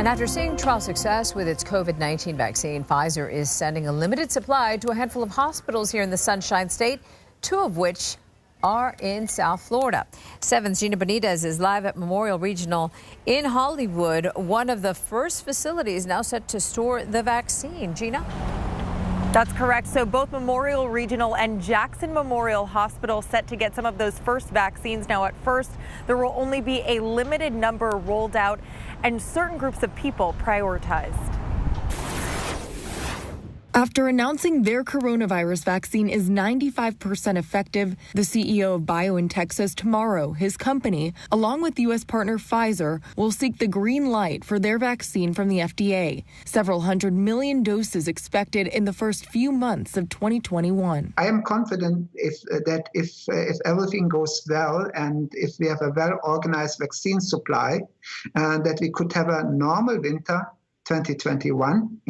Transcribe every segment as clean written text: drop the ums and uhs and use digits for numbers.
And after seeing trial success with its COVID-19 vaccine, Pfizer is sending a limited supply to a handful of hospitals here in the Sunshine State, two of which are in South Florida. 7's Gina Benitez is live at Memorial Regional in Hollywood, one of the first facilities now set to store the vaccine. Gina? That's correct. So both Memorial Regional and Jackson Memorial Hospital set to get some of those first vaccines. Now, at first, there will only be a limited number rolled out and certain groups of people prioritized. After announcing their coronavirus vaccine is 95% effective, the CEO of BioNTech says tomorrow his company, along with U.S. partner Pfizer, will seek the green light for their vaccine from the FDA. Several 100 million doses expected in the first few months of 2021. I am confident if everything goes well and if we have a well-organized vaccine supply, that we could have a normal winter 2021,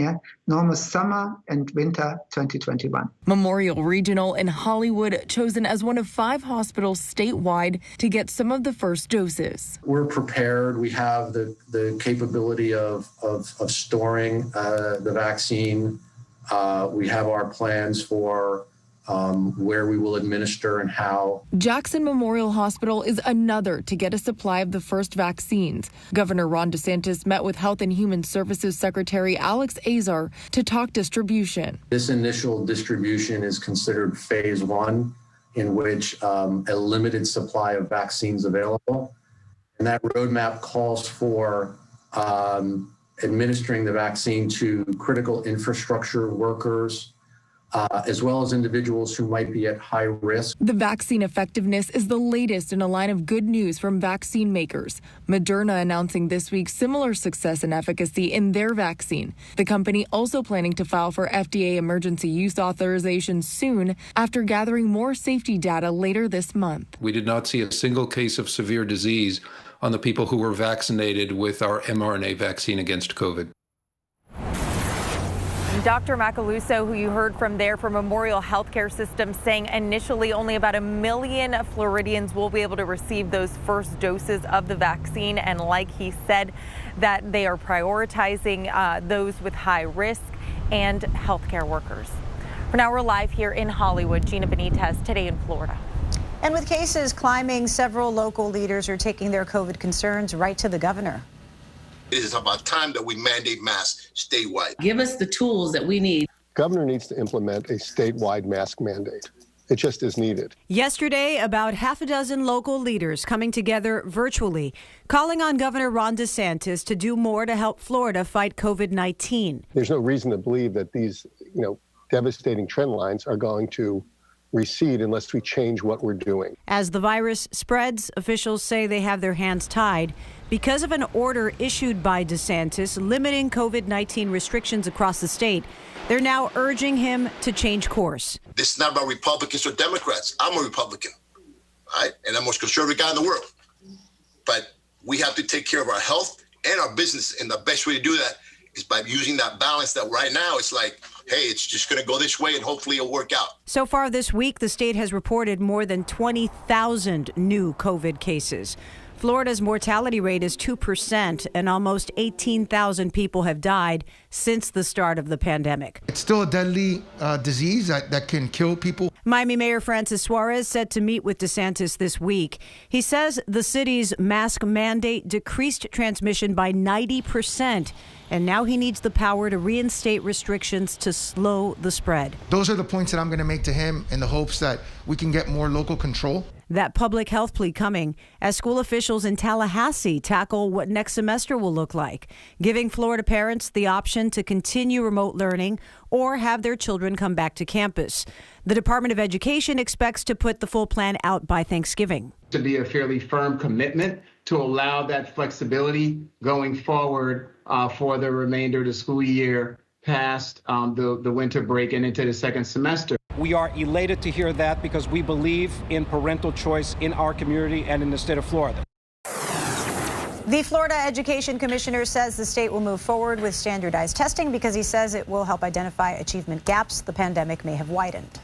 normal summer and winter 2021. Memorial Regional in Hollywood chosen as one of 5 hospitals statewide to get some of the first doses. We're prepared. We have the capability of storing the vaccine. We have our plans for where we will administer and how. Jackson Memorial Hospital is another to get a supply of the first vaccines. Governor Ron DeSantis met with Health and Human Services Secretary Alex Azar to talk distribution. This initial distribution is considered phase 1, in which a limited supply of vaccines available. And that roadmap calls for administering the vaccine to critical infrastructure workers, as well as individuals who might be at high risk. The vaccine effectiveness is the latest in a line of good news from vaccine makers. Moderna announcing this week similar success and efficacy in their vaccine. The company also planning to file for FDA emergency use authorization soon after gathering more safety data later this month. We did not see a single case of severe disease on the people who were vaccinated with our mRNA vaccine against COVID. Dr. Macaluso, who you heard from there from Memorial Healthcare System, saying initially only about 1 million Floridians will be able to receive those first doses of the vaccine. And like he said, that they are prioritizing those with high risk and healthcare workers. For now, we're live here in Hollywood. Gina Benitez, Today in Florida. And with cases climbing, several local leaders are taking their COVID concerns right to the governor. It is about time that we mandate masks statewide. Give us the tools that we need. Governor needs to implement a statewide mask mandate. It just is needed. Yesterday, about half a dozen local leaders coming together virtually, calling on Governor Ron DeSantis to do more to help Florida fight COVID-19. There's no reason to believe that these, devastating trend lines are going to recede unless we change what we're doing. As the virus spreads, officials say they have their hands tied because of an order issued by DeSantis limiting COVID-19 restrictions across the state. They're now urging him to change course. This is not about Republicans or Democrats. I'm a Republican, right? And I'm the most conservative guy in the world. But we have to take care of our health and our business. And the best way to do that is by using that balance that right now it's like, hey, it's just going to go this way and hopefully it'll work out. So far this week, the state has reported more than 20,000 new COVID cases. Florida's mortality rate is 2%, and almost 18,000 people have died since the start of the pandemic. It's still a deadly disease that can kill people. Miami Mayor Francis Suarez set to meet with DeSantis this week. He says the city's mask mandate decreased transmission by 90%, and now he needs the power to reinstate restrictions to slow the spread. Those are the points that I'm going to make to him in the hopes that we can get more local control. That public health plea coming as school officials in Tallahassee tackle what next semester will look like, giving Florida parents the option to continue remote learning or have their children come back to campus. The Department of Education expects to put the full plan out by Thanksgiving. To be a fairly firm commitment to allow that flexibility going forward for the remainder of the school year past the winter break and into the second semester. We are elated to hear that because we believe in parental choice in our community and in the state of Florida. The Florida Education Commissioner says the state will move forward with standardized testing because he says it will help identify achievement gaps the pandemic may have widened.